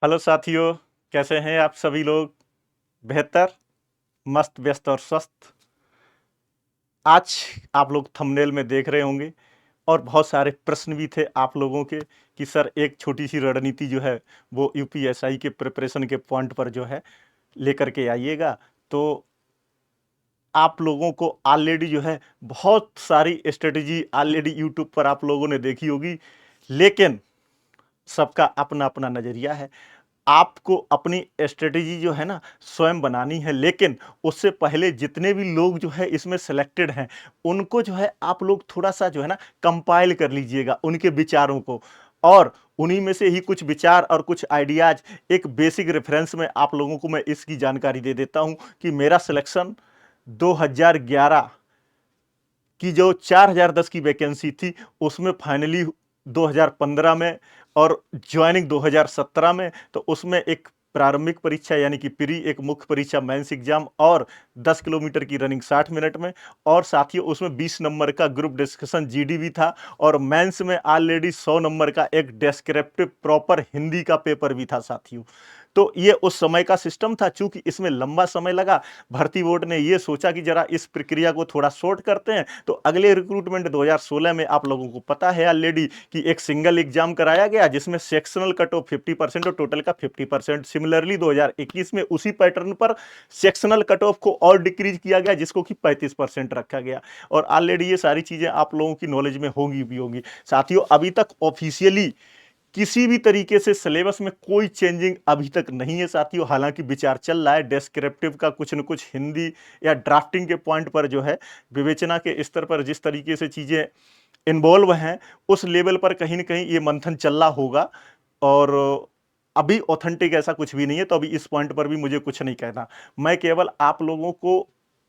Hello साथियों, कैसे हैं आप सभी लोग? बेहतर, मस्त, व्यस्त और स्वस्थ। आज आप लोग थंबनेल में देख रहे होंगे और बहुत सारे प्रश्न भी थे आप लोगों के कि सर एक छोटी सी रणनीति जो है वो यूपीएसआई के प्रिपरेशन के पॉइंट पर जो है लेकर के आइएगा। तो आप लोगों को ऑलरेडी जो है बहुत सारी स्ट्रेटजी ऑलरेडी यूट्यूब पर आप लोगों ने देखी होगी, लेकिन सबका अपना अपना नज़रिया है। आपको अपनी स्ट्रेटेजी जो है ना स्वयं बनानी है, लेकिन उससे पहले जितने भी लोग जो है इसमें सिलेक्टेड हैं उनको जो है आप लोग थोड़ा सा जो है ना कंपाइल कर लीजिएगा उनके विचारों को, और उन्हीं में से ही कुछ विचार और कुछ आइडियाज एक बेसिक रेफरेंस में आप लोगों को मैं इसकी जानकारी दे देता हूं कि मेरा सिलेक्शन 2011 कि जो 4010 की वैकेंसी थी उसमें फाइनली 2015 में, और ज्वाइनिंग 2017 में। तो उसमें एक प्रारंभिक परीक्षा यानी कि प्री, एक मुख्य परीक्षा मेंस एग्जाम, और 10 किलोमीटर की रनिंग 60 मिनट में, और साथियों उसमें 20 नंबर का ग्रुप डिस्कशन जीडी भी था, और मेंस में ऑलरेडी 100 नंबर का एक डेस्क्रिप्टिव प्रॉपर हिंदी का पेपर भी था साथियों। तो ये उस समय का सिस्टम था। चूंकि इसमें लंबा समय लगा, भर्ती बोर्ड ने ये सोचा कि जरा इस प्रक्रिया को थोड़ा शॉर्ट करते हैं। तो अगले रिक्रूटमेंट 2016 में आप लोगों को पता है ऑलरेडी कि एक सिंगल एग्जाम कराया गया जिसमें सेक्शनल कट ऑफ 50% और टोटल का 50%। सिमिलरली 2021 में उसी पैटर्न पर सेक्शनल कट ऑफ को और डिक्रीज किया गया जिसको कि 35% रखा गया। और ऑलरेडी ये सारी चीजें आप लोगों की नॉलेज में होंगी भी होंगी साथियों। अभी तक ऑफिशियली किसी भी तरीके से सिलेबस में कोई चेंजिंग अभी तक नहीं है साथियों। हालांकि विचार चल रहा है डेस्क्रिप्टिव का कुछ न कुछ हिंदी या ड्राफ्टिंग के पॉइंट पर जो है विवेचना के स्तर पर जिस तरीके से चीज़ें इन्वॉल्व हैं उस लेवल पर कहीं ना कहीं ये मंथन चल रहा होगा। और अभी ऑथेंटिक ऐसा कुछ भी नहीं है, तो अभी इस पॉइंट पर भी मुझे कुछ नहीं कहना। मैं केवल आप लोगों को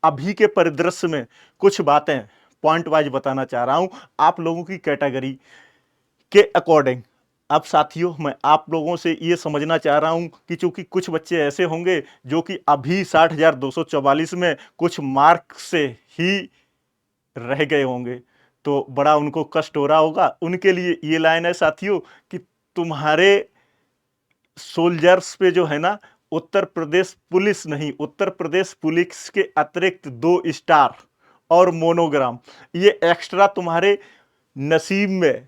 अभी के परिदृश्य में कुछ बातें पॉइंट वाइज बताना चाह रहा हूं आप लोगों की कैटेगरी के अकॉर्डिंग। अब साथियों मैं आप लोगों से ये समझना चाह रहा हूं कि चूंकि कुछ बच्चे ऐसे होंगे जो कि अभी 60,244 में कुछ मार्क से ही रह गए होंगे, तो बड़ा उनको कष्ट हो रहा होगा। उनके लिए ये लाइन है साथियों कि तुम्हारे सोल्जर्स पे जो है ना उत्तर प्रदेश पुलिस नहीं, उत्तर प्रदेश पुलिस के अतिरिक्त 2 स्टार और मोनोग्राम ये एक्स्ट्रा तुम्हारे नसीब में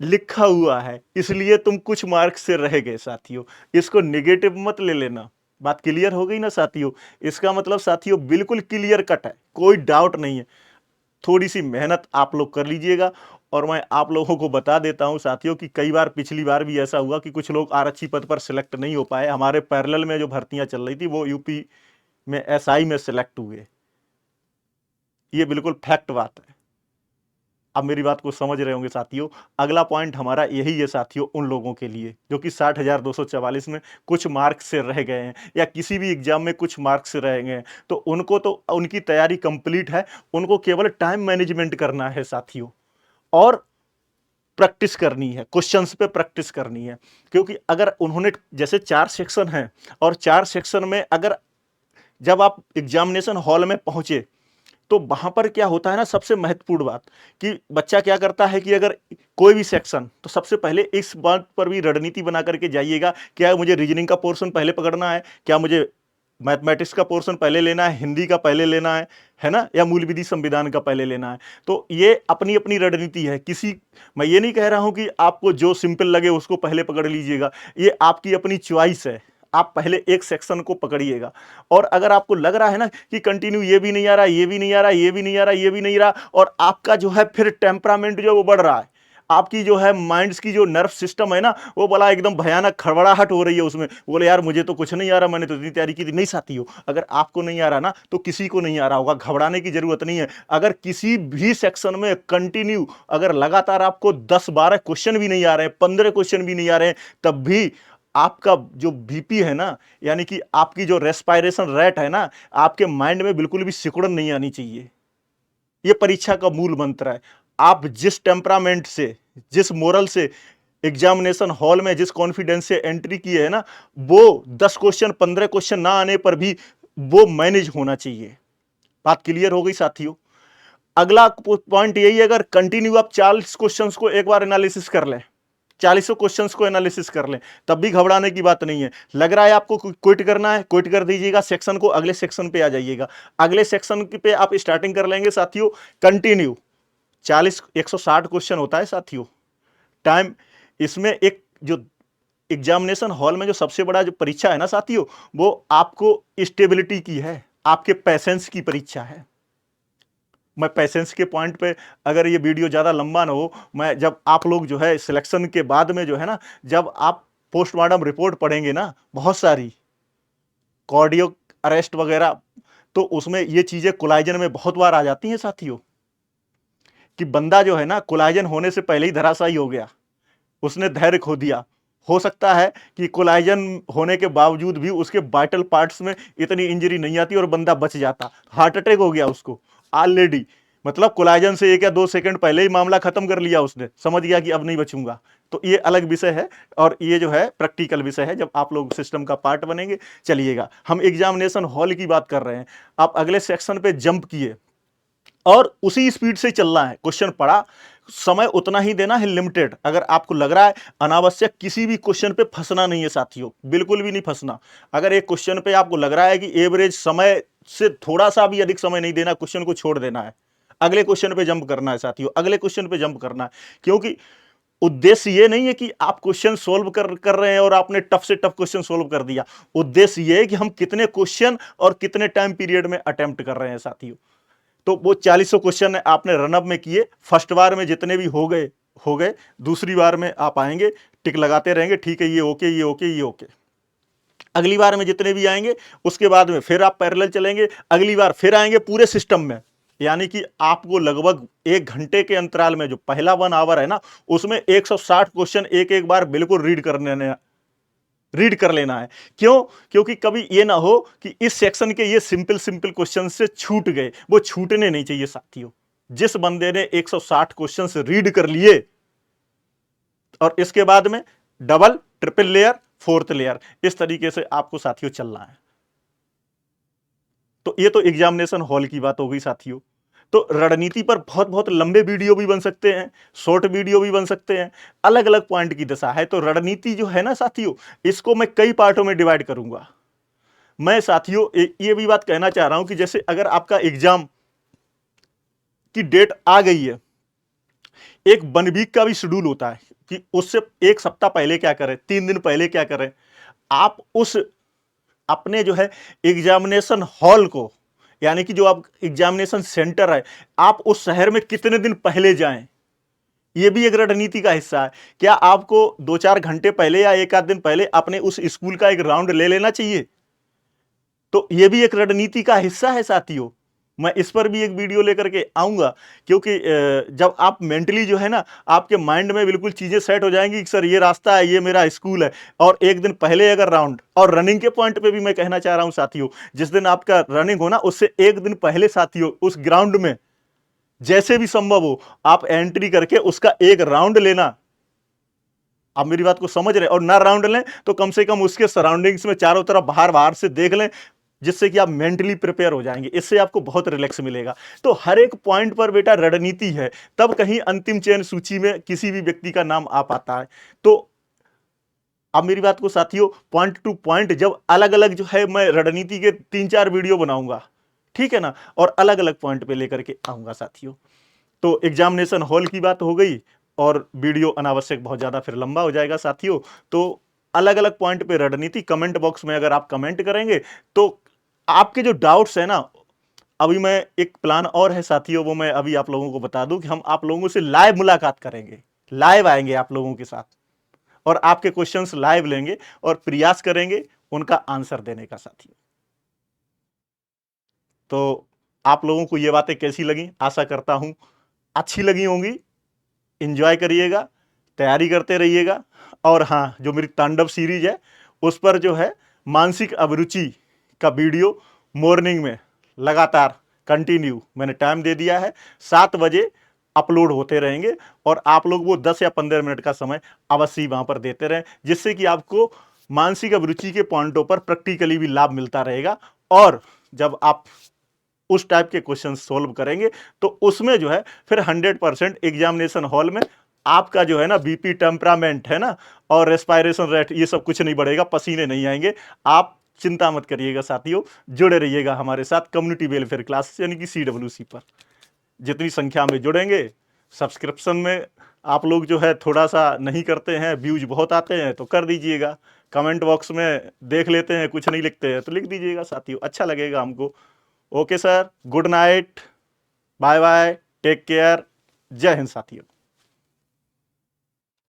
लिखा हुआ है, इसलिए तुम कुछ मार्क्स से रह गए साथियों। इसको नेगेटिव मत ले लेना। बात क्लियर हो गई ना साथियों? इसका मतलब साथियों बिल्कुल क्लियर कट है, कोई डाउट नहीं है। थोड़ी सी मेहनत आप लोग कर लीजिएगा। और मैं आप लोगों को बता देता हूं साथियों कि कई बार पिछली बार भी ऐसा हुआ कि कुछ लोग आरक्षी पद पर सिलेक्ट नहीं हो पाए। हमारे पैरेलल में जो भर्तियां चल रही थी वो यूपी में एसआई में सिलेक्ट हुए। ये बिल्कुल फैक्ट बात है। अब मेरी बात को समझ रहे होंगे साथियों। अगला पॉइंट हमारा यही है साथियों उन लोगों के लिए जो कि 60,244 में कुछ मार्क्स से रह गए हैं या किसी भी एग्जाम में कुछ मार्क्स से रह गए हैं। तो उनको तो उनकी तैयारी कंप्लीट है, उनको केवल टाइम मैनेजमेंट करना है साथियों, और प्रैक्टिस करनी है, क्वेश्चंस पे प्रैक्टिस करनी है। क्योंकि अगर उन्होंने जैसे 4 सेक्शन हैं और 4 सेक्शन में अगर जब आप एग्जामिनेशन हॉल में पहुंचे तो वहां पर क्या होता है ना, सबसे महत्वपूर्ण बात कि बच्चा क्या करता है कि अगर कोई भी सेक्शन, तो सबसे पहले इस बात पर भी रणनीति बना करके जाइएगा, क्या मुझे रीजनिंग का पोर्शन पहले पकड़ना है, क्या मुझे मैथमेटिक्स का पोर्शन पहले लेना है, हिंदी का पहले लेना है ना, या मूल विधि संविधान का पहले लेना है। तो ये अपनी अपनी रणनीति है। किसी, मैं ये नहीं कह रहा हूं कि आपको जो सिंपल लगे उसको पहले पकड़ लीजिएगा, ये आपकी अपनी चॉइस है। आप पहले एक सेक्शन को पकड़िएगा, और अगर आपको लग रहा है ना कि कंटिन्यू ये भी नहीं आ रहा, ये भी नहीं आ रहा, ये भी नहीं आ रहा, ये भी नहीं आ रहा, और आपका जो है फिर टेम्परामेंट जो वो बढ़ रहा है, आपकी जो है माइंड्स की जो नर्व सिस्टम है ना वो बड़ा एकदम भयानक खड़बड़ाहट हो रही है उसमें, बोले यार मुझे तो कुछ नहीं आ रहा, मैंने तो इतनी तैयारी की थी। नहीं साथियों, अगर आपको नहीं आ रहा ना तो किसी को नहीं आ रहा होगा, घबराने की जरूरत नहीं है। अगर किसी भी सेक्शन में कंटिन्यू अगर लगातार आपको 10-12 क्वेश्चन भी नहीं आ रहे हैं, 15 क्वेश्चन भी नहीं आ रहे हैं, तब भी आपका जो बीपी है ना, यानी कि आपकी जो रेस्पायरेशन रेट है ना, आपके माइंड में बिल्कुल भी सिकुड़न नहीं आनी चाहिए। ये परीक्षा का मूल मंत्र है। आप जिस टेम्परामेंट से, जिस मोरल से एग्जामिनेशन हॉल में जिस कॉन्फिडेंस से एंट्री किए है ना, वो 10 क्वेश्चन 15 क्वेश्चन ना आने पर भी वो मैनेज होना चाहिए। बात क्लियर हो गई साथियों? अगला पॉइंट यही है, अगर कंटिन्यू आप 40 क्वेश्चंस को एक बार एनालिसिस कर लें, 40 क्वेश्चंस को एनालिसिस कर लें, तब भी घबराने की बात नहीं है। लग रहा है आपको क्विट करना है, क्विट कर दीजिएगा सेक्शन को, अगले सेक्शन पे आ जाइएगा। अगले सेक्शन पे आप स्टार्टिंग कर लेंगे साथियों, कंटिन्यू 160 क्वेश्चन होता है साथियों टाइम। इसमें एक जो एग्जामिनेशन हॉल में जो सबसे बड़ा जो परीक्षा है ना साथियों, वो आपको स्टेबिलिटी की है, आपके पैसेंस की परीक्षा है। मैं पैसेंस के पॉइंट पे, अगर ये वीडियो ज़्यादा लंबा ना हो, मैं जब आप लोग जो है सिलेक्शन के बाद में जो है ना, जब आप पोस्टमार्टम रिपोर्ट पढ़ेंगे ना, बहुत सारी कार्डियक अरेस्ट वगैरह, तो उसमें ये चीज़ें कोलाइजन में बहुत बार आ जाती हैं साथियों, कि बंदा जो है ना कोलाइजन होने से पहले ही धराशायी हो गया, उसने धैर्य खो दिया। हो सकता है कि कोलाइजन होने के बावजूद भी उसके वाइटल पार्ट्स में इतनी इंजरी नहीं आती और बंदा बच जाता, हार्ट अटैक हो गया उसको ऑलरेडी, मतलब कोलाइजन से 1 या 2 सेकंड पहले ही मामला खत्म कर लिया उसने, समझ गया कि अब नहीं बचूंगा। तो ये अलग विषय है, और ये जो है प्रैक्टिकल विषय है, जब आप लोग सिस्टम का पार्ट बनेंगे। चलिएगा, हम एग्जामिनेशन हॉल की बात कर रहे हैं। आप अगले सेक्शन पे जंप किए और उसी स्पीड से चलना है, क्वेश्चन पढ़ा, समय उतना ही देना है, लिमिटेड। अगर आपको लग रहा है अनावश्यक किसी भी क्वेश्चन पे फंसना नहीं है साथियों, बिल्कुल भी नहीं फंसना। अगर एक क्वेश्चन पे आपको लग रहा है कि एवरेज समय से थोड़ा सा भी अधिक समय नहीं देना, क्वेश्चन को छोड़ देना है, अगले क्वेश्चन पे जंप करना है साथियों, अगले क्वेश्चन पे जंप करना है। क्योंकि उद्देश्य ये नहीं है कि आप क्वेश्चन सोल्व कर रहे हैं और आपने टफ से टफ क्वेश्चन सोल्व कर दिया। उद्देश्य ये है कि हम कितने क्वेश्चन और कितने टाइम पीरियड में अटेम्प्ट कर रहे हैं साथियों। तो वो 40 क्वेश्चन आपने रनअप में किए, फर्स्ट बार में जितने भी हो गए, दूसरी बार में आप आएंगे, टिक लगाते रहेंगे, ठीक है ये ओके, ये ओके, ये ओके। अगली बार में जितने भी आएंगे, उसके बाद में फिर आप पैरेलल चलेंगे, अगली बार फिर आएंगे पूरे सिस्टम में। यानी कि आपको लगभग 1 घंटे के अंतराल में, जो पहला 1 आवर है ना, उसमें 160 क्वेश्चन एक एक बार बिल्कुल रीड कर लेना है। क्यों? क्योंकि कभी ये ना हो कि इस सेक्शन के ये सिंपल क्वेश्चन से छूट गए, वो छूटने नहीं चाहिए साथियों। जिस बंदे ने 160 क्वेश्चंस रीड कर लिए, और इसके बाद में double, triple layer, 4th layer, इस तरीके से आपको साथियों चलना है। तो ये तो एग्जामिनेशन हॉल की बात हो गई साथियों। तो रणनीति पर बहुत बहुत लंबे वीडियो भी बन सकते हैं, शॉर्ट वीडियो भी बन सकते हैं, अलग अलग पॉइंट की दशा है। तो रणनीति जो है ना साथियों, इसको मैं कई पार्टों में डिवाइड करूंगा। मैं साथियों ये भी बात कहना चाह रहा हूं कि जैसे अगर आपका एग्जाम की डेट आ गई है, एक 1 वीक का भी शेड्यूल होता है कि उससे 1 सप्ताह पहले क्या करें, 3 दिन पहले क्या करें। आप उस अपने जो है एग्जामिनेशन हॉल को, यानी कि जो आप एग्जामिनेशन सेंटर है, आप उस शहर में कितने दिन पहले जाएं, यह भी एक रणनीति का हिस्सा है। क्या आपको 2-4 घंटे पहले या 1 आध दिन पहले अपने उस स्कूल का एक राउंड ले लेना चाहिए? तो यह भी एक रणनीति का हिस्सा है साथियों। मैं इस पर भी एक वीडियो लेकर के आऊंगा, क्योंकि जब आप मेंटली जो है ना, आपके माइंड में बिल्कुल चीजें सेट हो जाएंगी कि सर ये रास्ता है, ये मेरा स्कूल है, और 1 दिन पहले अगर राउंड, और रनिंग के पॉइंट पे भी मैं कहना चाह रहा हूं साथियों, जिस दिन आपका रनिंग हो ना, उससे 1 दिन पहले साथियों उस ग्राउंड में जैसे भी संभव हो आप एंट्री करके उसका एक राउंड लेना। आप मेरी बात को समझ रहे, और ना राउंड लें तो कम से कम उसके सराउंडिंग्स में चारों तरफ बाहर से देख लें, जिससे कि आप मेंटली प्रिपेयर हो जाएंगे। इससे आपको बहुत रिलैक्स मिलेगा। तो हर एक पॉइंट पर बेटा रणनीति है, तब कहीं अंतिम चयन सूची में किसी भी व्यक्ति का नाम आ पाता है। तो अब मेरी बात को साथियों, पॉइंट टू पॉइंट जब अलग अलग जो है, मैं रणनीति के 3-4 वीडियो बनाऊंगा, ठीक है ना, और अलग अलग पॉइंट पे लेकर के आऊंगा साथियों। तो एग्जामिनेशन हॉल की बात हो गई, और वीडियो अनावश्यक बहुत ज़्यादा फिर लंबा हो जाएगा साथियों। तो अलग अलग पॉइंट पे रणनीति, कमेंट बॉक्स में अगर आप कमेंट करेंगे तो आपके जो डाउट्स है ना, अभी मैं एक प्लान और है साथियों, वो मैं अभी आप लोगों को बता दूं कि हम आप लोगों से लाइव मुलाकात करेंगे, लाइव आएंगे आप लोगों के साथ, और आपके क्वेश्चंस लाइव लेंगे और प्रयास करेंगे उनका आंसर देने का साथियों। तो आप लोगों को ये बातें कैसी लगी, आशा करता हूं अच्छी लगी होंगी। एंजॉय करिएगा, तैयारी करते रहिएगा। और हाँ, जो मेरी तांडव सीरीज है, उस पर जो है मानसिक अभिरुचि का वीडियो मॉर्निंग में लगातार कंटिन्यू मैंने टाइम दे दिया है, 7 बजे अपलोड होते रहेंगे, और आप लोग वो 10 या 15 मिनट का समय अवश्य वहां पर देते रहें, जिससे कि आपको मानसिक अभिरुचि के पॉइंटों पर प्रैक्टिकली भी लाभ मिलता रहेगा। और जब आप उस टाइप के क्वेश्चन सोल्व करेंगे तो उसमें जो है फिर 100% एग्जामिनेशन हॉल में आपका जो है ना बीपी, टेम्परामेंट है ना, और रेस्पिरेशन रेट, ये सब कुछ नहीं बढ़ेगा, पसीने नहीं आएंगे। आप चिंता मत करिएगा साथियों, जुड़े रहिएगा हमारे साथ कम्युनिटी वेलफेयर क्लासेस यानी कि CWC पर। जितनी संख्या में जुड़ेंगे, सब्सक्रिप्शन में आप लोग जो है थोड़ा सा नहीं करते हैं, व्यूज बहुत आते हैं तो कर दीजिएगा। कमेंट बॉक्स में देख लेते हैं, कुछ नहीं लिखते हैं तो लिख दीजिएगा साथियों, अच्छा लगेगा हमको। Okay sir, good night, bye bye, take care, जय हिंद साथियों।